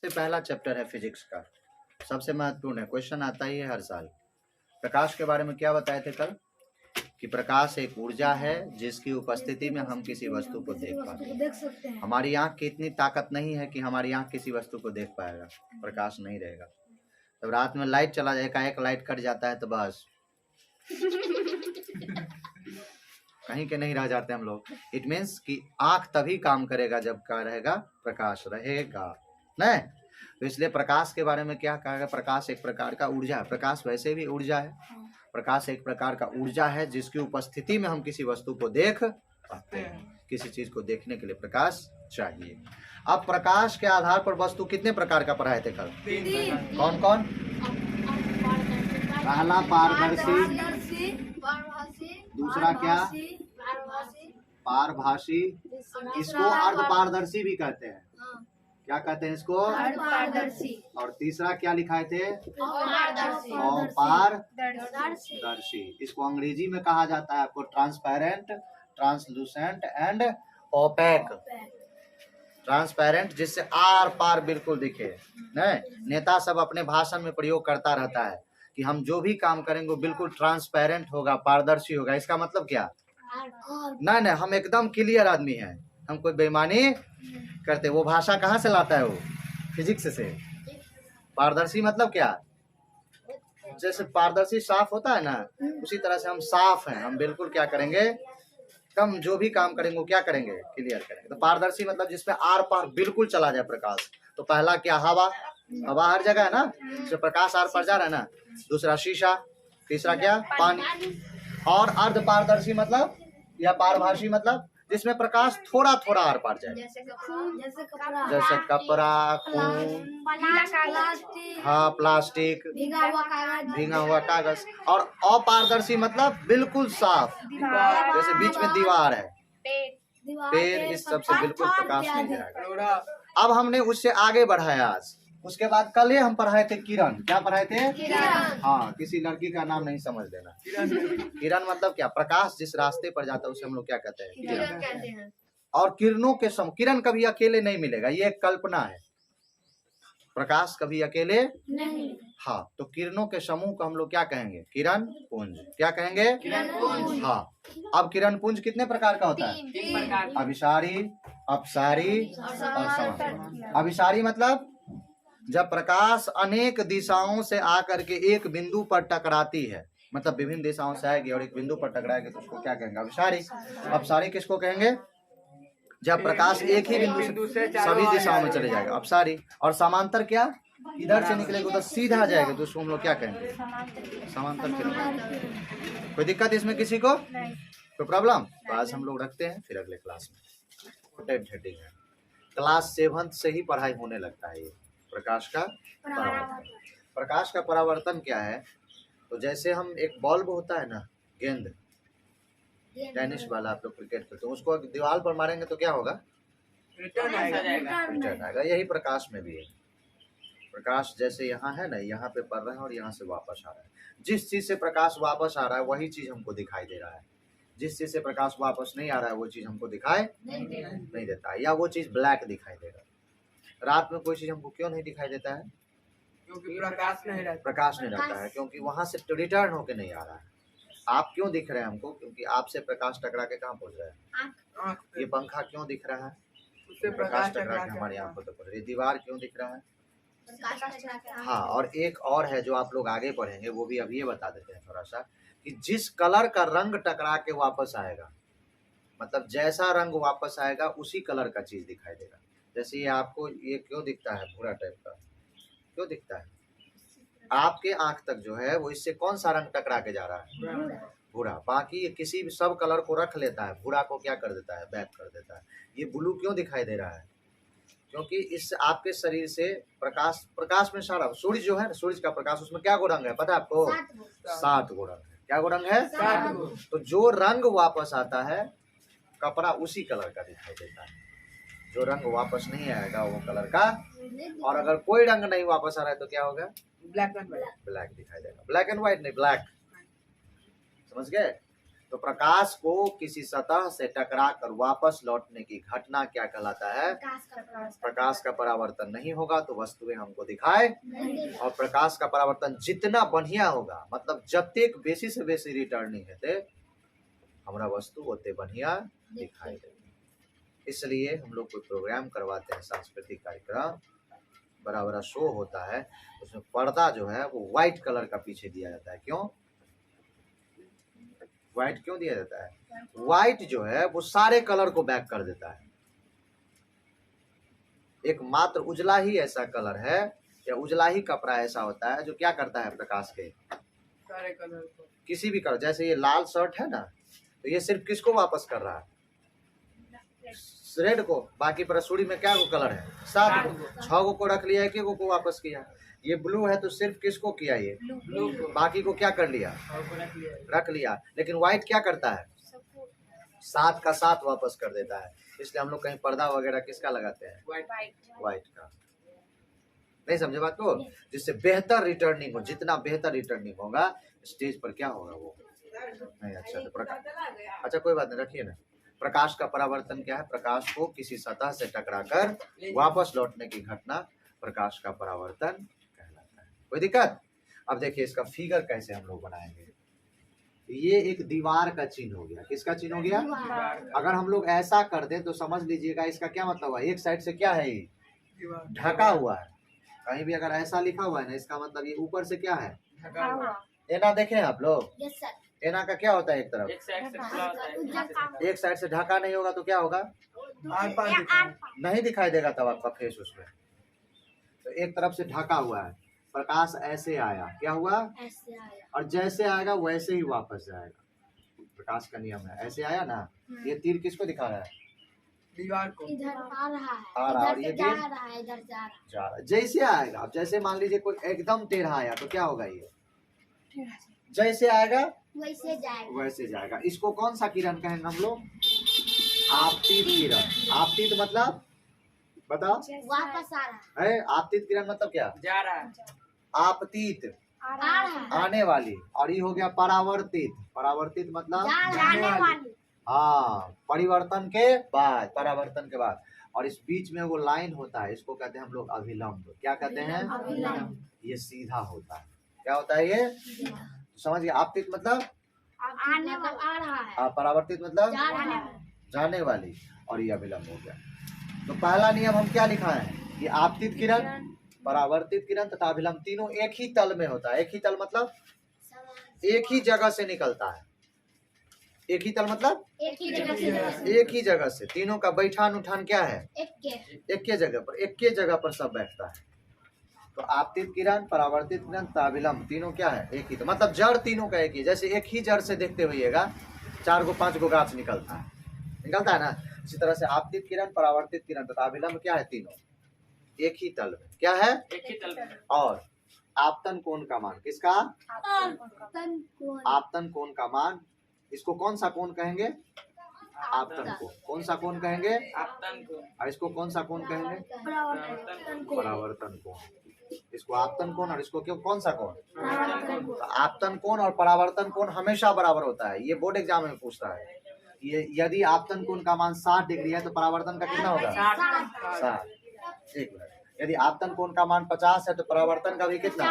से पहला चैप्टर है फिजिक्स का, सबसे महत्वपूर्ण है, क्वेश्चन आता ही है हर साल। प्रकाश के बारे में क्या बताए थे कल कि प्रकाश एक ऊर्जा है जिसकी उपस्थिति में हम किसी वस्तु को देख पाते हैं। हमारी आंख की इतनी ताकत नहीं है कि हमारी आंख किसी वस्तु को देख पाएगा, प्रकाश नहीं रहेगा। तब रात में लाइट चला जाएगा, एक लाइट कट जाता है तो बस कहीं के नहीं रह जाते हम लोग। इट मीन्स कि आंख तभी काम करेगा जब क्या रहेगा, प्रकाश रहेगा नहीं। तो इसलिए प्रकाश के बारे में क्या कहा गया, प्रकाश एक प्रकार का ऊर्जा है। प्रकाश वैसे भी ऊर्जा है, प्रकाश एक प्रकार का ऊर्जा है जिसकी उपस्थिति में हम किसी वस्तु को देख पाते हैं। किसी चीज को देखने के लिए प्रकाश चाहिए। अब प्रकाश के आधार पर वस्तु कितने प्रकार का पढ़ाए थे कल? कौन कौन? पहला पारदर्शी, दूसरा क्या? पारभासी, इसको अर्धपारदर्शी भी कहते हैं। क्या कहते हैं इसको? अर्धपारदर्शी। और तीसरा क्या लिखाए थे? अपारदर्शी। इसको अंग्रेजी में कहा जाता है आपको transparent, translucent and opaque. Transparent जिससे आर पार बिल्कुल दिखे। नहीं, नेता सब अपने भाषण में प्रयोग करता रहता है कि हम जो भी काम करेंगे वो बिल्कुल ट्रांसपेरेंट होगा, पारदर्शी होगा। इसका मतलब क्या? नहीं, हम एकदम क्लियर आदमी हैं, हम कोई बेईमानी करते। वो भाषा कहाँ से लाता है? वो फिजिक्स से। पारदर्शी मतलब क्या? जैसे पारदर्शी साफ होता है ना, उसी तरह से हम साफ हैं, हम बिल्कुल क्या करेंगे, कम जो भी काम करेंगे वो क्या करेंगे, क्लियर करेंगे। तो पारदर्शी मतलब जिसमें आर पार बिल्कुल चला जाए प्रकाश। तो पहला क्या? हवा, हवा हर जगह है ना, जिसमें प्रकाश आर पार जा रहा है ना। दूसरा शीशा, तीसरा क्या? पानी। और अर्ध पारदर्शी मतलब या पारभासी मतलब जिसमें प्रकाश थोड़ा थोड़ा आर पार जाए, जैसे कपड़ा, खून, हाँ प्लास्टिक, भीगा हुआ कागज। और अपारदर्शी मतलब बिल्कुल साफ, जैसे बीच में दीवार है, पेड़, इस सब से बिल्कुल प्रकाश नहीं जाएगा। अब हमने उससे आगे बढ़ाया आज। उसके बाद कल ये हम पढ़ाए थे किरण। क्या पढ़ाए थे? किरण। हाँ, किसी लड़की का नाम नहीं समझ लेना। किरण मतलब क्या? प्रकाश जिस रास्ते पर जाता है उसे हम लोग क्या कहते हैं? किरण कहते हैं। और किरणों के समूह, किरण कभी अकेले नहीं मिलेगा, ये एक कल्पना है। प्रकाश कभी अकेले नहीं। हाँ, तो किरणों के समूह को हम लोग क्या कहेंगे? किरण पुंज। क्या कहेंगे? किरण पुंज। हाँ, अब किरण पुंज कितने प्रकार का होता है? 3 प्रकार। अभिसारी, अपसारी और समांतर। अभिसारी मतलब जब प्रकाश अनेक दिशाओं से आकर के एक बिंदु पर टकराती है, मतलब विभिन्न दिशाओं से आएगी और एक बिंदु पर टकराएगी, तो उसको क्या कहेंगे? अभिसारी। अपसारी किसको कहेंगे? जब प्रकाश एक ही बिंदु से सभी दिशाओं में चले जाएगा, अपसारी। और समांतर क्या? इधर से निकलेगा उधर सीधा जाएगा, तो उसको हम लोग क्या कहेंगे? समांतर किरण। कोई दिक्कत इसमें किसी को? कोई प्रॉब्लम? तो आज हम लोग रखते हैं, फिर अगले क्लास में क्लास 7 से ही पढ़ाई होने लगता है। ये प्रकाश का परावर्तन। प्रकाश का परावर्तन क्या है? तो जैसे हम एक बल्ब होता है ना, गेंद, टेनिस वाला, आप लोग क्रिकेट खेलते हैं, उसको दीवार पर मारेंगे तो क्या होगा? रिटर्न आएगा। यही प्रकाश में भी है। प्रकाश जैसे यहाँ है ना, यहाँ पे पड़ रहा है और यहाँ से वापस आ रहा है। जिस चीज से प्रकाश वापस आ रहा है वही चीज हमको दिखाई दे रहा है। जिस चीज से प्रकाश वापस नहीं आ रहा है वो चीज हमको दिखाई नहीं देता है, या वो चीज ब्लैक दिखाई देगा। रात में कोई चीज हमको क्यों नहीं दिखाई देता है? क्योंकि प्रकाश नहीं रहता है, क्योंकि वहां से रिटर्न होके नहीं आ रहा है। आप क्यों दिख रहे हैं हमको? क्योंकि आपसे प्रकाश टकरा के कहाँ पहुंच रहा है? ये पंखा क्यों दिख रहा है? उससे प्रकाश टकरा के हमारी आंखों तक पहुंच रही है। दीवार क्यों दिख रहा है? हाँ, और एक और है जो आप लोग आगे पढ़ेंगे, वो भी अभी ये बता देते हैं थोड़ा सा, कि जिस कलर का रंग टकरा के वापस आएगा, मतलब जैसा रंग वापस आएगा उसी कलर का चीज दिखाई देगा। जैसे ये आपको ये क्यों दिखता है भूरा टाइप का? क्यों दिखता है? आपके आंख तक जो है वो इससे कौन सा रंग टकरा के जा रहा है? भूरा। बाकी ये किसी भी सब कलर को रख लेता है, भूरा को क्या कर देता है? बैक कर देता है। ये ब्लू क्यों दिखाई दे रहा है? क्योंकि इस आपके शरीर से प्रकाश में सारा, सूर्य जो है ना, सूर्य का प्रकाश, उसमें क्या गो रंग है पता है आपको? 7 गो रंग है। क्या गो रंग है? 7 गो। तो जो रंग वापस आता है कपड़ा उसी कलर का दिखाई देता है। जो रंग वापस नहीं आएगा वो कलर का, और अगर कोई रंग नहीं वापस आ रहा है तो क्या होगा? Black and white. ब्लैक दिखाई देगा। ब्लैक एंड व्हाइट नहीं, ब्लैक। समझ गए? तो प्रकाश को किसी सतह से टकरा कर वापस लौटने की घटना क्या कहलाता है? प्रकाश का परावर्तन नहीं होगा तो वस्तुएं हमको दिखाए, और प्रकाश का परावर्तन जितना बढ़िया होगा, मतलब जतेक बेसी से बेसी रिटर्निंग है हमारा वस्तु होते बढ़िया दिखाई देते। इसलिए हम लोग कोई प्रोग्राम करवाते हैं, सांस्कृतिक कार्यक्रम, बड़ा बड़ा शो होता है, उसमें पर्दा जो है वो व्हाइट कलर का पीछे दिया जाता है। क्यों व्हाइट क्यों दिया जाता है? व्हाइट जो है वो सारे कलर को बैक कर देता है। एकमात्र उजला ही ऐसा कलर है या उजला ही कपड़ा ऐसा होता है जो क्या करता है प्रकाश के सारे कलर को, किसी भी कलर, जैसे ये लाल शर्ट है ना, तो ये सिर्फ किसको वापस कर रहा है? रेड को। बाकी पर सूड़ी में क्या को कलर है? 7 को। 6 को रख लिया, 1 को वापस किया। ये ब्लू है तो सिर्फ किसको किया? ये ब्लू को, बाकी को क्या कर लिया? रख लिया। लेकिन व्हाइट क्या करता है? 7 का 7 वापस कर देता है। इसलिए हम लोग कहीं पर्दा वगैरह किसका लगाते हैं? व्हाइट का। नहीं समझे बात को? जिससे बेहतर रिटर्निंग हो, जितना बेहतर रिटर्निंग होगा स्टेज पर क्या होगा वो नहीं। अच्छा तो प्रकाश, अच्छा कोई बात नहीं, रखिए ना। प्रकाश का परावर्तन क्या है? प्रकाश को किसी सतह से टकराकर वापस लौटने की घटना प्रकाश का परावर्तन कहलाता है। कोई दिक्कत? अब देखिए इसका फिगर कैसे हम लोग बनाएंगे। ये एक दीवार का चिन्ह हो गया। किसका चिन्ह हो गया? अगर हम लोग ऐसा कर दें तो समझ लीजिएगा इसका क्या मतलब हुआ। एक साइड से क्या है? ये ढका हुआ है। कहीं भी अगर ऐसा लिखा हुआ है ना, इसका मतलब ये ऊपर से क्या है? एना देखे आप लोग? एना का क्या होता है? एक तरफ, एक साइड से ढका नहीं होगा तो क्या होगा? नहीं दिखाई देगा तब आपका फेस उसमें। तो एक तरफ से ढका हुआ है, प्रकाश ऐसे आया, क्या हुआ? ऐसे आया, और जैसे आएगा वैसे ही वापस जाएगा। प्रकाश का नियम है, ऐसे आया ना, ये तीर किसको दिखा रहा है? दीवार को। इधर आ रहा है, आ रहा, और ये जा रहा है, इधर जा रहा है। जैसे आएगा, अब जैसे मान लीजिए कोई एकदम टेढ़ा आया तो क्या होगा? ये जैसे आएगा वैसे जाएगा। इसको कौन सा किरण कहेंगे हम लोग? आपतित किरण। आपतित मतलब बताओ? वापस आ रहा है। आपतित किरण मतलब क्या? जा रहा है। आपतित आने वाली, और ये हो गया परावर्तित। परावर्तित मतलब जाने वाली। हाँ, परिवर्तन के बाद, परावर्तन के बाद। और इस बीच में वो लाइन होता है, इसको कहते हैं हम लोग अभिलंब। क्या कहते हैं? अभिलंब। ये सीधा होता है। क्या होता है ये? समझ गए? आपतित मतलब आने वाला, आ रहा है। परावर्तित मतलब जाने वाली, और ये अभिलंब हो गया। तो पहला नियम हम क्या लिखा है कि आपतित किरण, परावर्तित किरण तथा अभिलंब तीनों एक ही तल में होता है। एक ही तल मतलब एक ही जगह से निकलता है। एक ही तल मतलब एक ही जगह से, एक ही जगह से। तीनों का बैठान उठान क्या है? एक के जगह पर, एक के जगह पर सब बैठता है। तो आपतित किरण, परावर्तित किरण तथा अभिलंब तीनों क्या है? एक ही। तो मतलब जड़ तीनों का एक ही। जैसे एक ही जड़ से देखते हुएगा 4 गो 5 गो गाछ निकलता है ना। इसी तरह से आपतित किरण, परावर्तित किरण तथा अभिलंब क्या है? तीनों एक ही तल में। क्या है? एक ही तल में। और आपतन कोण का मान, किसका? आपतन कोण का मान। इसको कौन सा कोण कहेंगे? आपतन कोण। कौन सा कोण कहेंगे? आपतन कोण। और इसको कौन सा कोण कहेंगे? परावर्तन कोण। इसको आपतन कोण, और इसको क्यों कौन सा कोण? तो आपतन कोण और परावर्तन कोण हमेशा बराबर होता है। ये बोर्ड एग्जाम में पूछता है। ये यदि आपतन कोण का मान 60 डिग्री है तो परावर्तन का कितना होगा? 60। एक मिनट। यदि आपतन कोण का मान 50 है तो परावर्तन का भी कितना?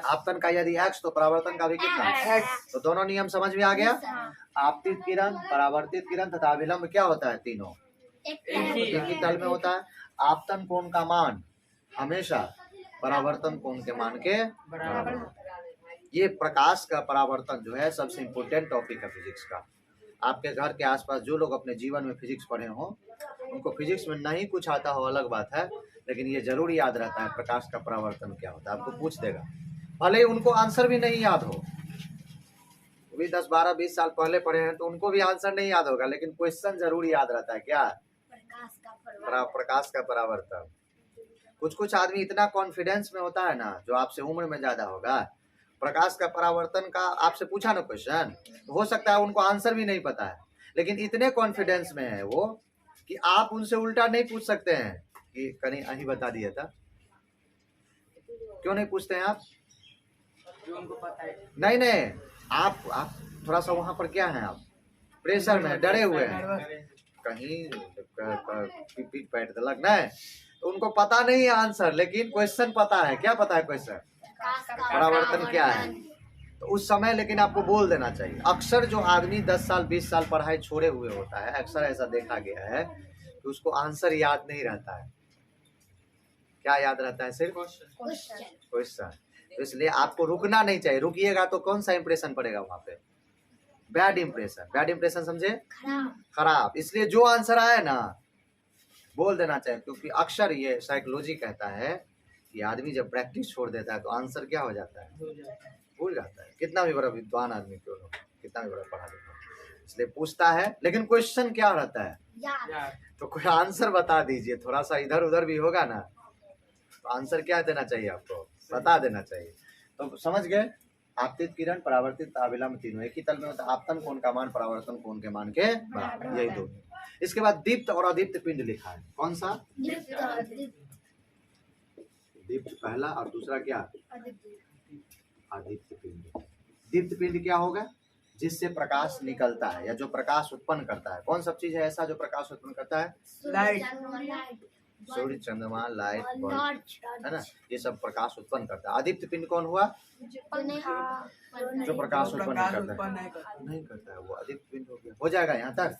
आपतन का यदि x तो परावर्तन का भी कितना? तो दोनों नियम समझ में आ गया। आपतित किरण, परावर्तित किरण तथा अभिलंब क्या होता है? तीनों एक ही तल में होता है। आपतन कोण का मान हमेशा परावर्तन कोण के मान के बराबर होता है। ये प्रकाश का परावर्तन जो है सबसे इम्पोर्टेंट टॉपिक है फिजिक्स का। आपके घर के आसपास जो लोग अपने जीवन में फिजिक्स पढ़े हो, उनको फिजिक्स में नहीं कुछ आता हो अलग बात है, लेकिन ये जरूर याद रहता है प्रकाश का परावर्तन क्या होता है। आपको पूछ देगा, भले ही उनको आंसर भी नहीं याद हो। भी 10, 12, 20 साल पहले पढ़े हैं तो उनको भी आंसर नहीं याद होगा, लेकिन क्वेश्चन जरूर याद रहता है। क्या? प्रकाश का परावर्तन। कुछ आदमी इतना कॉन्फिडेंस में होता है ना, जो आपसे उम्र में ज्यादा होगा, प्रकाश का परावर्तन का आपसे पूछा ना क्वेश्चन, तो हो सकता है उनको आंसर भी नहीं पता है, लेकिन इतने कॉन्फिडेंस में है वो कि आप उनसे उल्टा नहीं पूछ सकते हैं कि कहीं अही बता दिया था। क्यों नहीं पूछते हैं आप? जो उनको पता है। नहीं, आप थोड़ा सा वहां पर क्या है आप प्रेशर में डरे हुए हैं, नर्वस। कहीं पीठ पैट दिलक नहीं, तो उनको पता नहीं है आंसर, लेकिन क्वेश्चन पता है। क्या पता है क्वेश्चन? परावर्तन क्या है? तो उस समय लेकिन आपको बोल देना चाहिए। अक्सर जो आदमी 10 साल 20 साल पढ़ाई छोड़े हुए होता है, अक्सर ऐसा देखा गया है कि उसको आंसर याद नहीं रहता है। क्या याद रहता है? सिर्फ क्वेश्चन। तो इसलिए आपको रुकना नहीं चाहिए। रुकिएगा तो कौन सा इंप्रेशन पड़ेगा वहां पे? Bad impression. बैड इंप्रेशन समझे? खराब। इसलिए जो आंसर आए ना बोल देना चाहिए, क्योंकि अक्सर ये साइकोलॉजी कहता है कि आदमी जब प्रैक्टिस छोड़ देता है तो आंसर क्या हो जाता है? भूल जाता है। कितना भी बड़ा विद्वान आदमी क्यों हो, कितना भी बड़ा पढ़ा लिखा, इसलिए पूछता है। लेकिन क्वेश्चन क्या रहता है? यार तो कोई आंसर बता दीजिए। थोड़ा सा इधर उधर भी होगा ना तो आंसर क्या देना चाहिए? आपको बता देना चाहिए। तो समझ गए? आपतित किरण, परावर्तित अभिलंब, तीनों एक ही तल में होता है। आपतन कोण का मान परावर्तन कोण के मान के बराबर, यही दो। इसके बाद दीप्त और अदीप्त पिंड लिखा है। कौन सा? दीप्त पहला और दूसरा क्या? अदीप्त पिंड। दीप्त पिंड क्या होगा? जिससे प्रकाश निकलता है या जो प्रकाश उत्पन्न करता है। कौन सब चीज है ऐसा जो प्रकाश उत्पन्न करता है? लाइट, सूर्य, चंद्रमा, लाइट, बल्ब, है ना, ये सब प्रकाश उत्पन्न करता है। अदीप्त पिंड कौन हुआ? जो प्रकाश उत्पन्न प्रकाश करता उत्पन्न है नहीं करता। नहीं करता है, वो अदीप्त पिंड हो गया। हो जाएगा यहाँ तक?